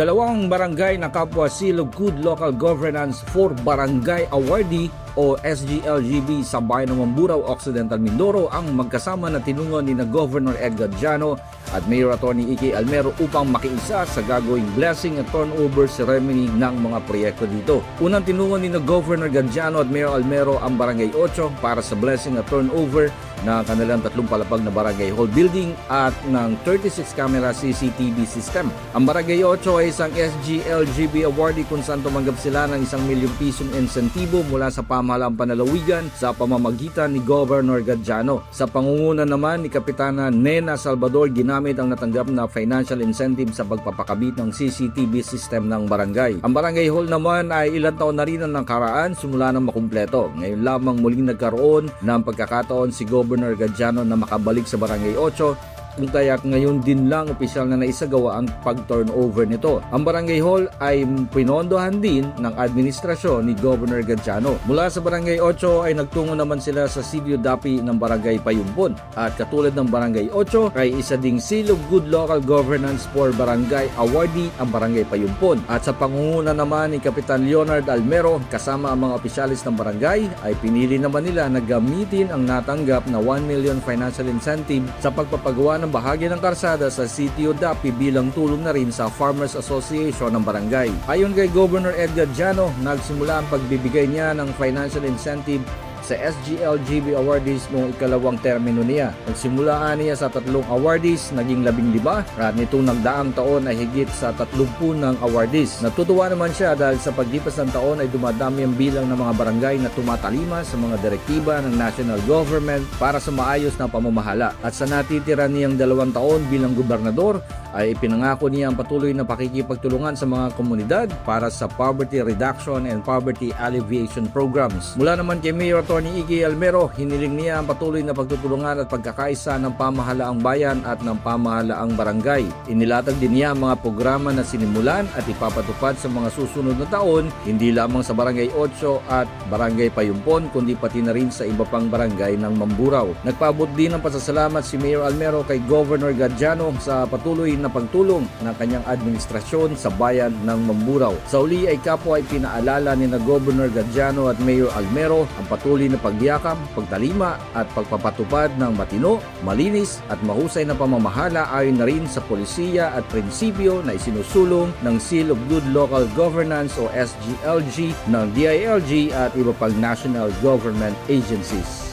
Dalawang barangay na kapwa Seal of Good Local Governance for Barangay Awardee o SGLGB sa bayan ng Mamburao, Occidental Mindoro ang magkasama na tinungon ni Governor Edgar Jano at Mayor Atty. Iky Almero upang makiisa sa gagawing blessing at turnover ceremony ng mga proyekto dito. Unang tinungon ni Governor Gadjano at Mayor Almero ang Barangay 8 para sa blessing at turnover ng kanilang 3 palapag na barangay hall building at ng 36 camera CCTV system. Ang Barangay 8 ay isang SGLGB awardee kung saan tumanggap sila ng 1 milyong pisong insentibo mula sa pamahalaang panalawigan sa pamamagitan ni Governor Gadjano. Sa pangunguna naman ni Kapitana Nena Salvador, ginamit ang natanggap na financial incentive sa pagpapakabit ng CCTV system ng barangay. Ang Barangay Hall naman ay ilang taon na rin ang nakaraan simula nang makumpleto. Ngayon lamang muling nagkaroon ng pagkakataon si Governor Gadjano na makabalik sa Barangay 8 kung kaya't ngayon din lang opisyal na naisagawa ang pag-turnover nito. Ang Barangay Hall ay pinondohan din ng administrasyon ni Governor Gadjano. Mula sa Barangay 8 ay nagtungo naman sila sa Sitio Dapi ng Barangay Payumpon. At katulad ng Barangay 8 ay isa ding Seal of Good Local Governance for Barangay Awardee ang Barangay Payumpon. At sa pangunguna naman ni Kapitan Leonard Almero kasama ang mga opisyalis ng barangay ay pinili naman nila na gamitin ang natanggap na 1 million financial incentive sa pagpapagawa ng bahagi ng karsada sa Sitio Dapi bilang tulong na rin sa Farmers Association ng barangay. Ayon kay Governor Edgar Jano, nagsimula ang pagbibigay niya ng financial incentive sa SGLGB awardees noong ikalawang termino niya. Nagsimula niya sa 3 awardees, naging 15 at nitong nagdaang taon ay higit sa 30 ng awardees. Natutuwa naman siya dahil sa paglipas ng taon ay dumadami ang bilang ng mga barangay na tumatalima sa mga direktiba ng national government para sa maayos na pamamahala. At sa natitira niyang 2 taon bilang gobernador ay ipinangako niya ang patuloy na pakikipagtulungan sa mga komunidad para sa poverty reduction and poverty alleviation programs. Mula naman kay Mayor Atty. Iky Almero, hiniling niya ang patuloy na pagtutulungan at pagkakaisa ng pamahalaang bayan at ng pamahalaang barangay. Inilatag din niya ang mga programa na sinimulan at ipapatupad sa mga susunod na taon, hindi lamang sa Barangay 8 at Barangay Payumpon, kundi pati na rin sa iba pang barangay ng Mamburao. Nagpaabot din ng pasasalamat si Mayor Almero kay Governor Gadjano sa patuloy na pagtulong ng kanyang administrasyon sa bayan ng Mamburao. Sa uli ay kapwa ay pinaalala ni Governor Gadjano at Mayor Almero ang patuloy na pagyakap, pagtalima at pagpapatupad ng matino, malinis at mahusay na pamamahala ayon na rin sa polisiya at prinsipyo na isinusulong ng Seal of Good Local Governance o SGLG ng DILG at iba pang national government agencies.